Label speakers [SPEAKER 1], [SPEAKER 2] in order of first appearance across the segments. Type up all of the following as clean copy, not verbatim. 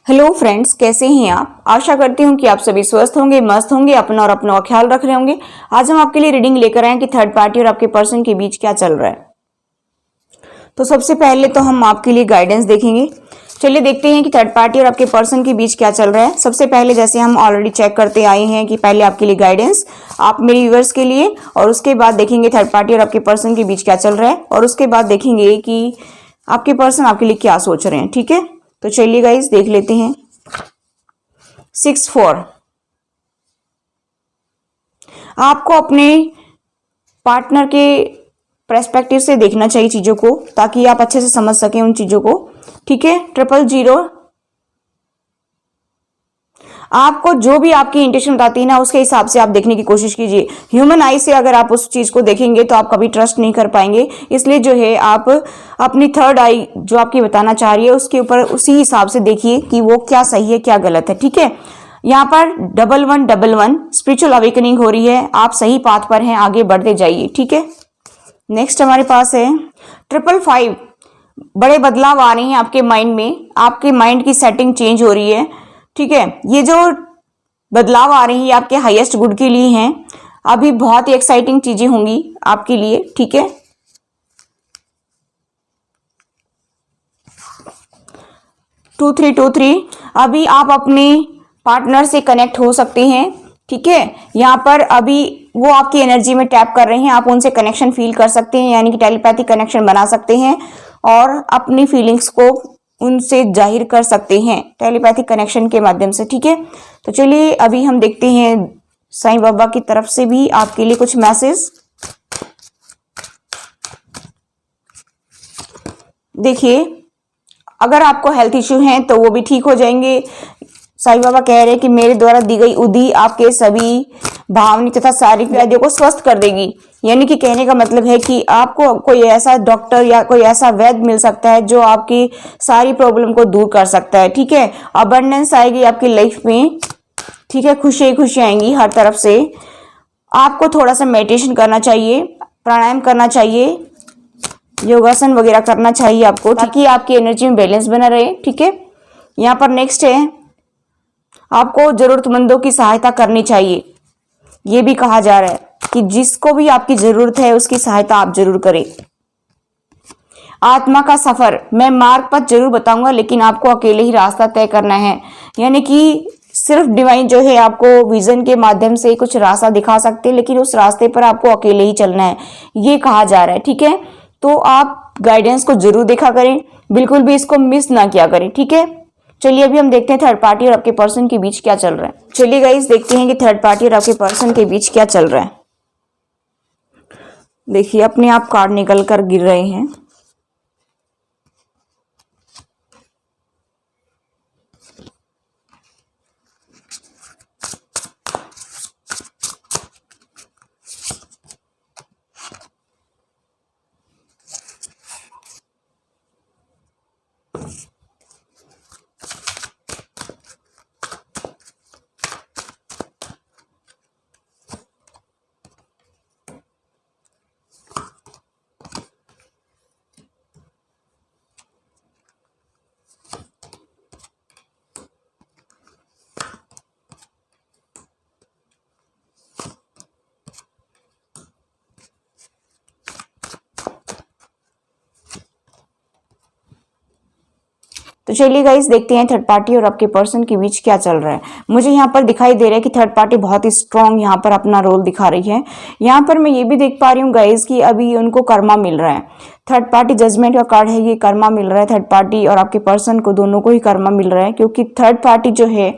[SPEAKER 1] Hello friends, कैसे हैं आप। आशा करती हूँ कि आप सभी स्वस्थ होंगे, मस्त होंगे, अपना और अपनों का ख्याल रख रहे होंगे। आज हम आपके लिए रीडिंग लेकर आए हैं कि थर्ड पार्टी और आपके पर्सन के बीच क्या चल रहा है। तो सबसे पहले तो हम आपके लिए गाइडेंस देखेंगे। चलिए देखते हैं कि थर्ड पार्टी और आपके पर्सन के बीच क्या चल रहा है। सबसे पहले जैसे हम ऑलरेडी चेक करते आए हैं कि पहले आपके लिए गाइडेंस आप मेरे व्यूअर्स के लिए, और उसके बाद देखेंगे थर्ड पार्टी और आपके पर्सन के बीच क्या चल रहा है, और उसके बाद देखेंगे कि आपके पर्सन आपके लिए क्या सोच रहे हैं। ठीक है, तो चलिए गाइस देख लेते हैं। 6-4 आपको अपने पार्टनर के पर्सपेक्टिव से देखना चाहिए चीजों को, ताकि आप अच्छे से समझ सकें उन चीजों को। ठीक है, 000 आपको जो भी आपकी इंटेंशन बताती है ना, उसके हिसाब से आप देखने की कोशिश कीजिए। ह्यूमन आई से अगर आप उस चीज को देखेंगे तो आप कभी ट्रस्ट नहीं कर पाएंगे। इसलिए जो है आप अपनी थर्ड आई जो आपकी बताना चाह रही है उसके ऊपर उसी हिसाब से देखिए कि वो क्या सही है क्या गलत है। ठीक है, यहाँ पर 1111 स्पिरिचुअल अवेकनिंग हो रही है, आप सही पाथ पर हैं, आगे बढ़ते जाइए। ठीक है, नेक्स्ट हमारे पास है 555 बड़े बदलाव आ रहे हैं आपके माइंड में, आपके माइंड की सेटिंग चेंज हो रही है। ठीक है, ये जो बदलाव आ रही है आपके हाईएस्ट गुड के लिए हैं। अभी बहुत ही एक्साइटिंग चीजें होंगी आपके लिए। ठीक है, 2323 अभी आप अपने पार्टनर से कनेक्ट हो सकते हैं। ठीक है, यहाँ पर अभी वो आपकी एनर्जी में टैप कर रहे हैं, आप उनसे कनेक्शन फील कर सकते हैं, यानी कि टेलीपैथिक कनेक्शन बना सकते हैं और अपनी फीलिंग्स को उनसे जाहिर कर सकते हैं टेलीपैथिक कनेक्शन के माध्यम से। ठीक है, तो चलिए अभी हम देखते हैं साईं बाबा की तरफ से भी आपके लिए कुछ मैसेज। देखिए, अगर आपको हेल्थ इश्यू हैं तो वो भी ठीक हो जाएंगे। साईं बाबा कह रहे हैं कि मेरे द्वारा दी गई उदी आपके सभी भावनिक तथा शारीरिक व्याधियों को स्वस्थ कर देगी। यानी कि कहने का मतलब है कि आपको कोई ऐसा डॉक्टर या कोई ऐसा वैद्य मिल सकता है जो आपकी सारी प्रॉब्लम को दूर कर सकता है। ठीक है, अबंडेंस आएगी आपकी लाइफ में। ठीक है, खुशी खुशी आएंगी हर तरफ से। आपको थोड़ा सा मेडिटेशन करना चाहिए, प्राणायाम करना चाहिए, योगासन वगैरह करना चाहिए आपको, ताकि आपकी एनर्जी में बैलेंस बना रहे। ठीक है, यहाँ पर नेक्स्ट है आपको जरूरतमंदों की सहायता करनी चाहिए। ये भी कहा जा रहा है कि जिसको भी आपकी जरूरत है उसकी सहायता आप जरूर करें। आत्मा का सफर, मैं मार्ग पथ जरूर बताऊंगा लेकिन आपको अकेले ही रास्ता तय करना है। यानी कि सिर्फ डिवाइन जो है आपको विजन के माध्यम से कुछ रास्ता दिखा सकते हैं, लेकिन उस रास्ते पर आपको अकेले ही चलना है, ये कहा जा रहा है। ठीक है, तो आप गाइडेंस को जरूर देखा करें, बिल्कुल भी इसको मिस ना किया करें। ठीक है, चलिए अभी हम देखते हैं थर्ड पार्टी और आपके पर्सन के बीच क्या चल रहा है। चलिए गाइस देखते हैं कि थर्ड पार्टी और आपके पर्सन के बीच क्या चल रहा है। देखिए, अपने आप कार्ड निकल कर गिर रहे हैं। तो चलिए गाइस देखते हैं थर्ड पार्टी और आपके पर्सन के बीच क्या चल रहा है। मुझे यहाँ पर दिखाई दे रहा है कि थर्ड पार्टी बहुत ही स्ट्रांग यहाँ पर अपना रोल दिखा रही है। यहाँ पर मैं ये भी देख पा रही हूँ गाइस कि अभी उनको कर्मा मिल रहा है। थर्ड पार्टी जजमेंट का कार्ड है, ये कर्मा मिल रहा है थर्ड पार्टी और आपके पर्सन को, दोनों को ही कर्मा मिल रहा है। क्योंकि थर्ड पार्टी जो है,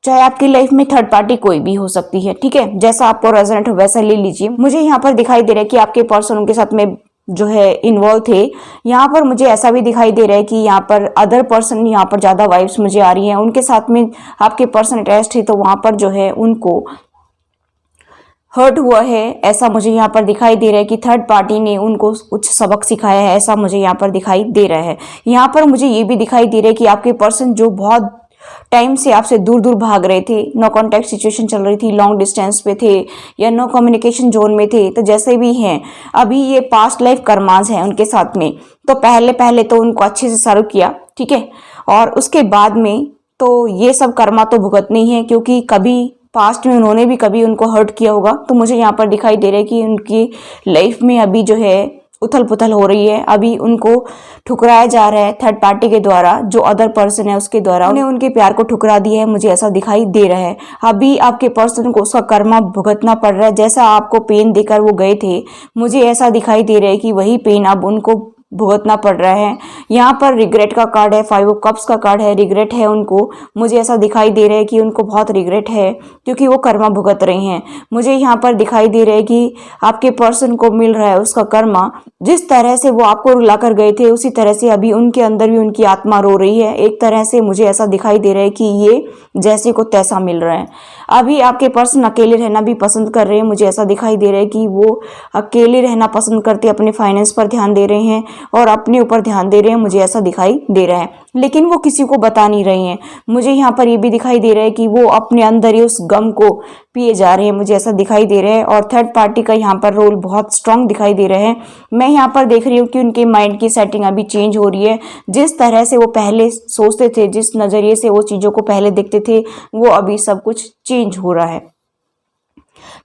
[SPEAKER 1] चाहे आपकी लाइफ में थर्ड पार्टी कोई भी हो सकती है। ठीक है, जैसा आपको रेजोनेट हो वैसा ले लीजिए। मुझे यहाँ पर दिखाई दे रहा है कि आपके पर्सन उनके साथ में जो है इन्वॉल्व थे। यहाँ पर मुझे ऐसा भी दिखाई दे रहा है कि यहाँ पर अदर पर्सन, यहाँ पर ज्यादा वाइब्स मुझे आ रही हैं, उनके साथ में आपके पर्सन अटैच्ड है, तो वहां पर जो है उनको हर्ट हुआ है, ऐसा मुझे यहाँ पर दिखाई दे रहा है कि थर्ड पार्टी ने उनको कुछ सबक सिखाया है, ऐसा मुझे यहाँ पर दिखाई दे रहा है। यहाँ पर मुझे ये भी दिखाई दे रहा है कि आपके पर्सन जो बहुत टाइम से आपसे दूर दूर भाग रहे थे, नो कॉन्टैक्ट सिचुएशन चल रही थी, लॉन्ग डिस्टेंस पे थे या नो कम्युनिकेशन जोन में थे, तो जैसे भी हैं अभी ये पास्ट लाइफ कर्मास है उनके साथ में। तो पहले पहले तो उनको अच्छे से सर्व किया, ठीक है, और उसके बाद में तो ये सब कर्मा तो भुगतनी है, क्योंकि कभी पास्ट में उन्होंने भी कभी उनको हर्ट किया होगा। तो मुझे यहाँ पर दिखाई दे रहा है कि उनकी लाइफ में अभी जो है उथल पुथल हो रही है, अभी उनको ठुकराया जा रहा है थर्ड पार्टी के द्वारा, जो अदर पर्सन है उसके द्वारा उन्हें उनके प्यार को ठुकरा दिया है, मुझे ऐसा दिखाई दे रहा है। अभी आपके पर्सन को उसका कर्मा भुगतना पड़ रहा है, जैसा आपको पेन देकर वो गए थे, मुझे ऐसा दिखाई दे रहा है कि वही पेन अब उनको भुगतना पड़ रहा है। यहाँ पर रिग्रेट का कार्ड है, 5 ऑफ कप्स का कार्ड है, रिग्रेट है उनको, मुझे ऐसा दिखाई दे रहा है कि उनको बहुत रिग्रेट है, क्योंकि वो कर्मा भुगत रहे हैं। मुझे यहाँ पर दिखाई दे रहा है कि आपके पर्सन को मिल रहा है उसका कर्मा, जिस तरह से वो आपको रुला कर गए थे उसी तरह से अभी उनके अंदर भी उनकी आत्मा रो रही है। एक तरह से मुझे ऐसा दिखाई दे रहा है कि ये जैसे को तैसा मिल रहा है। अभी आपके पर्सन अकेले रहना भी पसंद कर रहे हैं, मुझे ऐसा दिखाई दे रहा है कि वो अकेले रहना पसंद करते, अपने फाइनेंस पर ध्यान दे रहे हैं और अपने ऊपर ध्यान दे रहे हैं, मुझे ऐसा दिखाई दे रहा है। लेकिन वो किसी को बता नहीं रहे हैं। मुझे यहाँ पर ये भी दिखाई दे रहा है कि वो अपने अंदर ही उस गम को पिए जा रहे हैं, मुझे ऐसा दिखाई दे रहा है। और थर्ड पार्टी का यहाँ पर रोल बहुत स्ट्रांग दिखाई दे रहा है। मैं यहाँ पर देख रही हूँ कि उनके माइंड की सेटिंग अभी चेंज हो रही है। जिस तरह से वो पहले सोचते थे, जिस नज़रिए से वो चीज़ों को पहले देखते थे, वो अभी सब कुछ चेंज हो रहा है।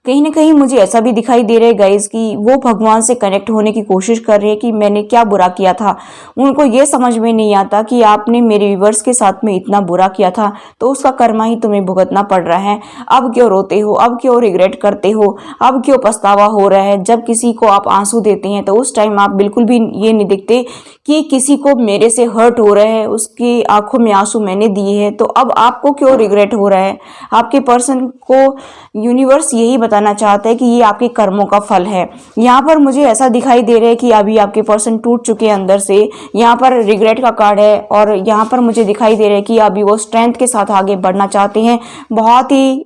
[SPEAKER 1] कहीं ना कहीं मुझे ऐसा भी दिखाई दे रहा है गाइज कि वो भगवान से कनेक्ट होने की कोशिश कर रहे हैं कि मैंने क्या बुरा किया था। उनको ये समझ में नहीं आता कि आपने मेरे व्यूवर्स के साथ में इतना बुरा किया था, तो उसका कर्मा ही तुम्हें भुगतना पड़ रहा है। अब क्यों रोते हो, अब क्यों रिग्रेट करते हो, अब क्यों पछतावा हो रहा है। जब किसी को आप आंसू देते हैं तो उस टाइम आप बिल्कुल भी ये नहीं दिखते कि किसी को मेरे से हर्ट हो रहा है, उसकी आंखों में आंसू मैंने दिए हैं, तो अब आपको क्यों रिग्रेट हो रहा है। आपके पर्सन को यूनिवर्स यही बताना चाहता है कि ये आपके कर्मों का फल है। यहाँ पर मुझे ऐसा दिखाई दे रहा है कि अभी आपके पर्सन टूट चुके हैं अंदर से। यहाँ पर रिग्रेट का कार्ड है और यहाँ पर मुझे दिखाई दे रहा है कि अभी वो स्ट्रेंथ के साथ आगे बढ़ना चाहते हैं, बहुत ही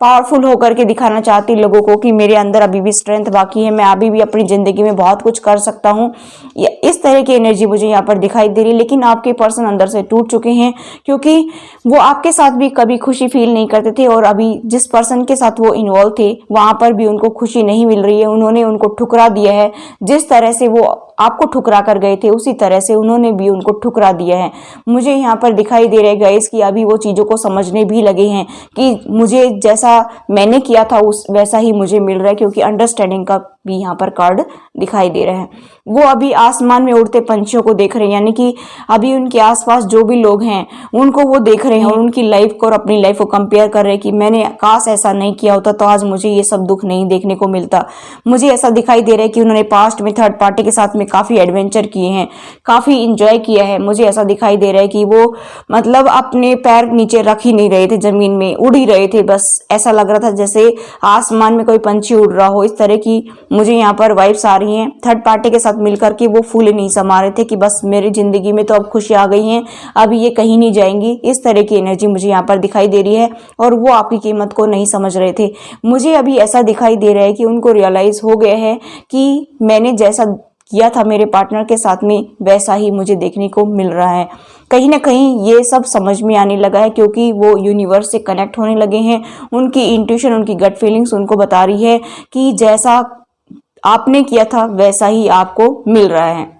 [SPEAKER 1] पावरफुल होकर के दिखाना चाहती लोगों को कि मेरे अंदर अभी भी स्ट्रेंथ बाकी है, मैं अभी भी अपनी जिंदगी में बहुत कुछ कर सकता हूँ। इस तरह की एनर्जी मुझे यहाँ पर दिखाई दे रही है। लेकिन आपके पर्सन अंदर से टूट चुके हैं, क्योंकि वो आपके साथ भी कभी खुशी फील नहीं करते थे और अभी जिस पर्सन के साथ वो इन्वॉल्व थे वहां पर भी उनको खुशी नहीं मिल रही है। उन्होंने उनको ठुकरा दिया है, जिस तरह से वो आपको ठुकरा कर गए थे उसी तरह से उन्होंने भी उनको ठुकरा दिया है। मुझे यहाँ पर दिखाई दे रहा है गाइस कि अभी वो चीज़ों को समझने भी लगे हैं कि मुझे जैसा मैंने किया था उस वैसा ही मुझे मिल रहा है, क्योंकि अंडरस्टैंडिंग का भी यहाँ पर कार्ड दिखाई दे रहा है। वो अभी आसमान में उड़ते पंछियों को देख रहे हैं, यानी कि अभी उनके आसपास जो भी लोग हैं उनको वो देख रहे हैं और उनकी लाइफ को और अपनी लाइफ को कंपेयर कर रहे हैं कि मैंने काश ऐसा नहीं किया होता तो आज मुझे ये सब दुख नहीं देखने को मिलता। मुझे ऐसा दिखाई दे रहा है कि उन्होंने पास्ट में थर्ड पार्टी के साथ में काफी एडवेंचर किए हैं, काफी इंजॉय किया है। मुझे ऐसा दिखाई दे रहा है कि वो मतलब अपने पैर नीचे रख ही नहीं रहे थे, जमीन में उड़ ही रहे थे, बस ऐसा लग रहा था जैसे आसमान में कोई पंछी उड़ रहा हो। इस तरह की मुझे यहाँ पर वाइब्स आ रही हैं। थर्ड पार्टी के साथ मिलकर के वो फूले नहीं समा रहे थे कि बस मेरी जिंदगी में तो अब खुशी आ गई है, अभी ये कहीं नहीं जाएंगी। इस तरह की एनर्जी मुझे यहाँ पर दिखाई दे रही है और वो आपकी कीमत को नहीं समझ रहे थे। मुझे अभी ऐसा दिखाई दे रहा है कि उनको रियलाइज हो गया है कि मैंने जैसा किया था मेरे पार्टनर के साथ में वैसा ही मुझे देखने को मिल रहा है। कहीं ना कहीं ये सब समझ में आने लगा है, क्योंकि वो यूनिवर्स से कनेक्ट होने लगे हैं। उनकी इंट्यूशन, उनकी गट फीलिंग्स उनको बता रही है कि जैसा आपने किया था वैसा ही आपको मिल रहा है,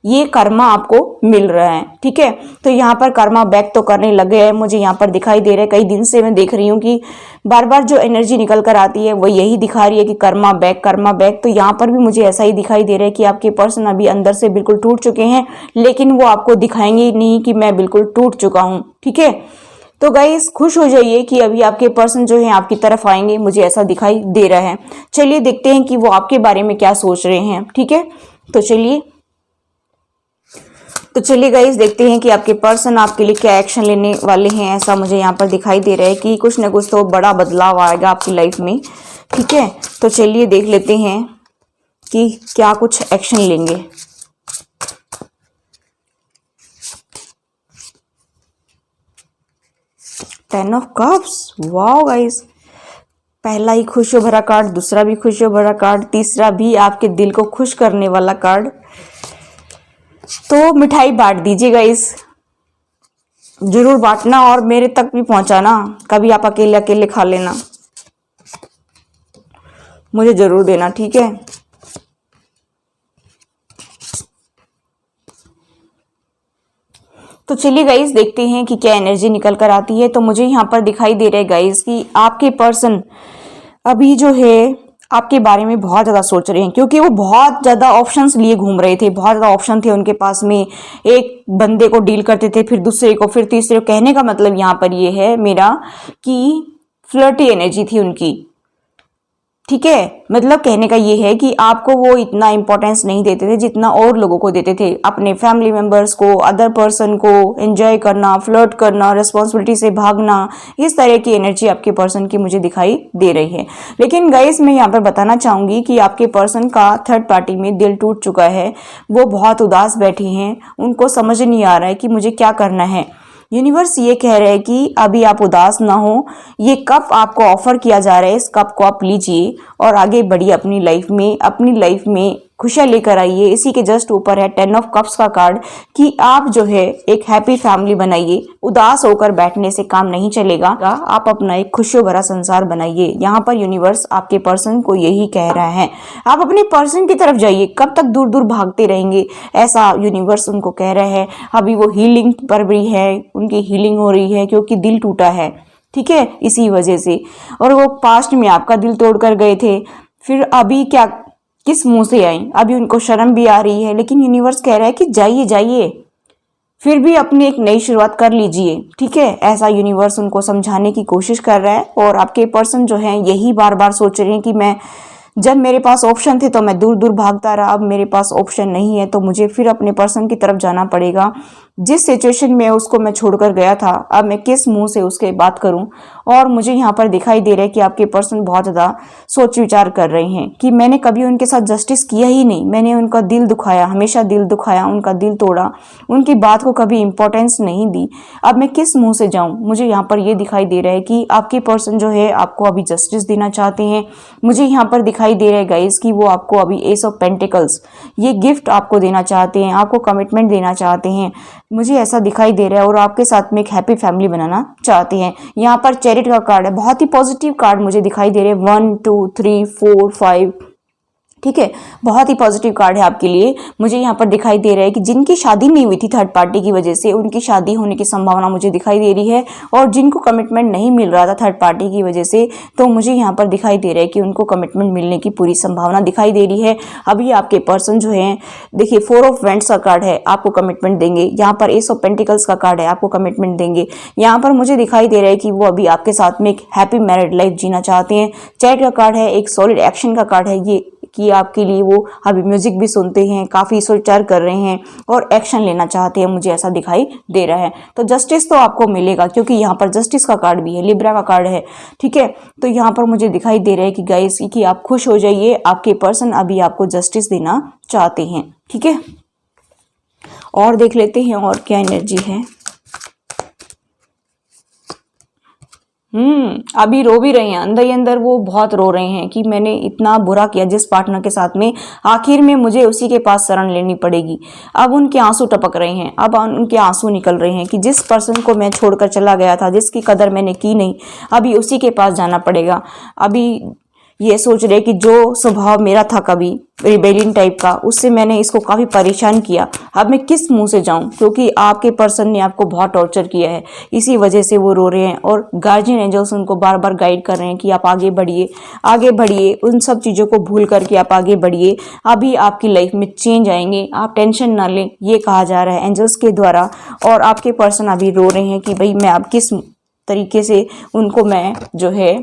[SPEAKER 1] ये कर्मा आपको मिल रहा है। ठीक है, तो यहाँ पर कर्मा बैक तो करने लगे हैं, मुझे यहाँ पर दिखाई दे रहा है। कई दिन से मैं देख रही हूँ कि बार बार जो एनर्जी निकल कर आती है वो यही दिखा रही है कि कर्मा बैक, कर्मा बैक। तो यहाँ पर भी मुझे ऐसा ही दिखाई दे रहा है कि आपके पर्सन अभी अंदर से बिल्कुल टूट चुके हैं, लेकिन वो आपको दिखाएंगे नहीं कि मैं बिल्कुल टूट चुका हूँ। ठीक है, तो गाइस खुश हो जाइए कि अभी आपके पर्सन जो है आपकी तरफ आएंगे, मुझे ऐसा दिखाई दे रहा है। चलिए देखते हैं कि वो आपके बारे में क्या सोच रहे हैं। ठीक है, तो चलिए गाइस देखते हैं कि आपके पर्सन आपके लिए क्या एक्शन लेने वाले हैं। ऐसा मुझे यहाँ पर दिखाई दे रहा है कि कुछ ना कुछ तो बड़ा बदलाव आएगा आपकी लाइफ में। ठीक है, तो चलिए देख लेते हैं कि क्या कुछ एक्शन लेंगे। Ten of cups, wow guys, पहला ही खुशियों भरा कार्ड, दूसरा भी खुशियों भरा कार्ड, तीसरा भी आपके दिल को खुश करने वाला कार्ड। तो मिठाई बांट दीजिए गाइस, जरूर बांटना और मेरे तक भी पहुंचाना। कभी आप अकेले अकेले खा लेना, मुझे जरूर देना। ठीक है, तो चलिए गाइस देखते हैं कि क्या एनर्जी निकल कर आती है। तो मुझे यहाँ पर दिखाई दे रहा है गाइस कि आपके पर्सन अभी जो है आपके बारे में बहुत ज़्यादा सोच रहे हैं, क्योंकि वो बहुत ज़्यादा ऑप्शंस लिए घूम रहे थे, बहुत ज़्यादा ऑप्शन थे उनके पास में। एक बंदे को डील करते थे, फिर दूसरे को, फिर तीसरे को। कहने का मतलब यहाँ पर ये है मेरा कि फ्लर्टी एनर्जी थी उनकी, ठीक है। मतलब कहने का ये है कि आपको वो इतना इंपॉर्टेंस नहीं देते थे जितना और लोगों को देते थे, अपने फैमिली मेंबर्स को, अदर पर्सन को। एंजॉय करना, फ्लर्ट करना, रिस्पॉन्सिबिलिटी से भागना, इस तरह की एनर्जी आपके पर्सन की मुझे दिखाई दे रही है। लेकिन गाइस मैं यहाँ पर बताना चाहूंगी कि आपके पर्सन का थर्ड पार्टी में दिल टूट चुका है। वो बहुत उदास बैठे हैं, उनको समझ नहीं आ रहा है कि मुझे क्या करना है। यूनिवर्स ये कह रहा है कि अभी आप उदास ना हो, ये कप आपको ऑफर किया जा रहा है, इस कप को आप लीजिए और आगे बढ़िए अपनी लाइफ में खुशियां लेकर आइए। इसी के जस्ट ऊपर है 10 ऑफ कप्स का कार्ड कि आप जो है एक हैप्पी फैमिली बनाइए। उदास होकर बैठने से काम नहीं चलेगा, आप अपना एक खुशियों भरा संसार बनाइए। यहाँ पर यूनिवर्स आपके पर्सन को यही कह रहा है। आप अपने पर्सन की तरफ जाइए, कब तक दूर दूर भागते रहेंगे, ऐसा यूनिवर्स उनको कह रहा है। अभी वो हीलिंग पर भी है, उनकी हीलिंग हो रही है क्योंकि दिल टूटा है, ठीक है, इसी वजह से। और वो पास्ट में आपका दिल तोड़ कर गए थे, फिर अभी क्या, किस मुंह से आई, अभी उनको शर्म भी आ रही है। लेकिन यूनिवर्स कह रहा है कि जाइए जाइए, फिर भी अपनी एक नई शुरुआत कर लीजिए, ठीक है। ऐसा यूनिवर्स उनको समझाने की कोशिश कर रहा है। और आपके पर्सन जो है यही बार बार सोच रहे हैं कि मैं, जब मेरे पास ऑप्शन थे तो मैं दूर दूर भागता रहा, अब मेरे पास ऑप्शन नहीं है तो मुझे फिर अपने पर्सन की तरफ जाना पड़ेगा। जिस सिचुएशन में उसको मैं छोड़कर गया था, अब मैं किस मुंह से उसके बात करूं। और मुझे यहाँ पर दिखाई दे रहा है कि आपके पर्सन बहुत ज़्यादा सोच विचार कर रहे हैं कि मैंने कभी उनके साथ जस्टिस किया ही नहीं, मैंने उनका दिल दुखाया, हमेशा दिल दुखाया, उनका दिल तोड़ा, उनकी बात को कभी इंपॉर्टेंस नहीं दी। अब मैं किस मुंह से जाऊं। मुझे यहाँ पर ये दिखाई दे रहा है कि आपके पर्सन जो है आपको अभी जस्टिस देना चाहते हैं। मुझे यहाँ पर दिखाई दे रहा है गाइस कि वो आपको अभी एस ऑफ पेंटिकल्स, ये गिफ्ट आपको देना चाहते हैं, आपको कमिटमेंट देना चाहते हैं, मुझे ऐसा दिखाई दे रहा है। और आपके साथ में एक हैप्पी फैमिली बनाना चाहते हैं। यहाँ पर चैरिट का कार्ड है, बहुत ही पॉजिटिव कार्ड मुझे दिखाई दे रहे हैं। 1 2 3 4 5, ठीक है, बहुत ही पॉजिटिव कार्ड है आपके लिए। मुझे यहाँ पर दिखाई दे रहा है कि जिनकी शादी नहीं हुई थी थर्ड पार्टी की वजह से, उनकी शादी होने की संभावना मुझे दिखाई दे रही है। और जिनको कमिटमेंट नहीं मिल रहा था थर्ड पार्टी की वजह से, तो मुझे यहाँ पर दिखाई दे रहा है कि उनको कमिटमेंट मिलने की पूरी संभावना दिखाई दे रही है। अभी आपके पर्सन जो है, देखिए 4 ऑफ वेंट्स का कार्ड है, आपको कमिटमेंट देंगे। यहाँ पर एस ऑफ पेंटिकल्स का कार्ड है, आपको कमिटमेंट देंगे। यहाँ पर मुझे दिखाई दे रहा है कि वो अभी आपके साथ में एक हैप्पी मैरिड लाइफ जीना चाहते हैं। चैट का कार्ड है, एक सॉलिड एक्शन का कार्ड है, ये कि आपके लिए वो अभी म्यूजिक भी सुनते हैं, काफ़ी सोच-विचार कर रहे हैं और एक्शन लेना चाहते हैं, मुझे ऐसा दिखाई दे रहा है। तो जस्टिस तो आपको मिलेगा, क्योंकि यहाँ पर जस्टिस का कार्ड भी है, लिब्रा का कार्ड है, ठीक है। तो यहाँ पर मुझे दिखाई दे रहा है कि गाइस कि आप खुश हो जाइए, आपके पर्सन अभी आपको जस्टिस देना चाहते हैं, ठीक है। और देख लेते हैं और क्या एनर्जी है। अभी रो भी रहे हैं, अंदर ही अंदर वो बहुत रो रहे हैं कि मैंने इतना बुरा किया जिस पार्टनर के साथ में, आखिर में मुझे उसी के पास शरण लेनी पड़ेगी। अब उनके आंसू टपक रहे हैं, अब उनके आंसू निकल रहे हैं कि जिस पर्सन को मैं छोड़कर चला गया था, जिसकी कदर मैंने की नहीं, अभी उसी के पास जाना पड़ेगा। अभी ये सोच रहे कि जो स्वभाव मेरा था कभी रिबेलियन टाइप का, उससे मैंने इसको काफ़ी परेशान किया, अब मैं किस मुंह से जाऊं, क्योंकि आपके पर्सन ने आपको बहुत टॉर्चर किया है, इसी वजह से वो रो रहे हैं। और गार्जियन एंजल्स उनको बार बार गाइड कर रहे हैं कि आप आगे बढ़िए, आगे बढ़िए, उन सब चीज़ों को भूल करके आप आगे बढ़िए, अभी आपकी लाइफ में चेंज आएंगे, आप टेंशन ना लें, ये कहा जा रहा है एंजल्स के द्वारा। और आपके पर्सन अभी रो रहे हैं कि भाई मैं अब किस तरीके से उनको मैं जो है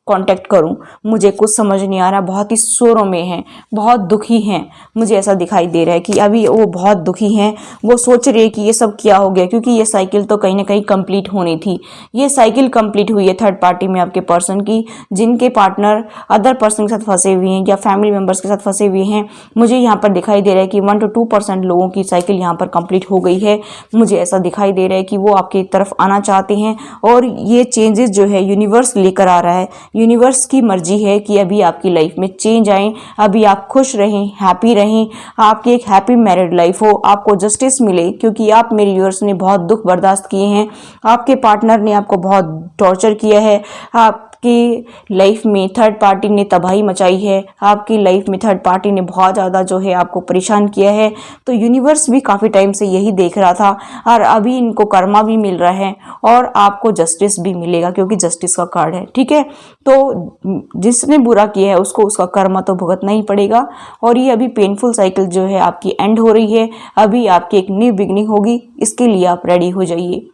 [SPEAKER 1] कांटेक्ट करूं, मुझे कुछ समझ नहीं आ रहा, बहुत ही शोरों में हैं, बहुत दुखी हैं। मुझे ऐसा दिखाई दे रहा है कि अभी वो बहुत दुखी हैं, वो सोच रहे हैं कि ये सब क्या हो गया, क्योंकि ये साइकिल तो कहीं ना कहीं कंप्लीट होनी थी। ये साइकिल कंप्लीट हुई है थर्ड पार्टी में आपके पर्सन की, जिनके पार्टनर अदर पर्सन के साथ फंसे हुए हैं या फैमिली मेम्बर्स के साथ फंसे हुए हैं। मुझे यहाँ पर दिखाई दे रहा है कि 1 to 2% लोगों की साइकिल यहाँ पर कंप्लीट हो गई है। मुझे ऐसा दिखाई दे रहा है कि वो आपकी तरफ आना चाहते हैं और ये चेंजेस जो है यूनिवर्स लेकर आ रहा है। यूनिवर्स की मर्जी है कि अभी आपकी लाइफ में चेंज आए, अभी आप खुश रहें, हैप्पी रहें, आपकी एक हैप्पी मैरिड लाइफ हो, आपको जस्टिस मिले, क्योंकि आप मेरे व्यूअर्स ने बहुत दुख बर्दाश्त किए हैं, आपके पार्टनर ने आपको बहुत टॉर्चर किया है, आप आपकी लाइफ में थर्ड पार्टी ने तबाही मचाई है, आपकी लाइफ में थर्ड पार्टी ने बहुत ज़्यादा जो है आपको परेशान किया है। तो यूनिवर्स भी काफ़ी टाइम से यही देख रहा था और अभी इनको कर्मा भी मिल रहा है और आपको जस्टिस भी मिलेगा क्योंकि जस्टिस का कार्ड है। ठीक है, तो जिसने बुरा किया है उसको उसका कर्मा तो भुगतना ही पड़ेगा और ये अभी पेनफुल साइकिल जो है आपकी एंड हो रही है। अभी आपकी एक न्यू बिगनिंग होगी, इसके लिए आप रेडी हो जाइए।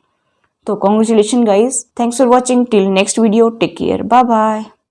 [SPEAKER 1] तो congratulation guys, thanks for watching, till next video, take care, bye bye.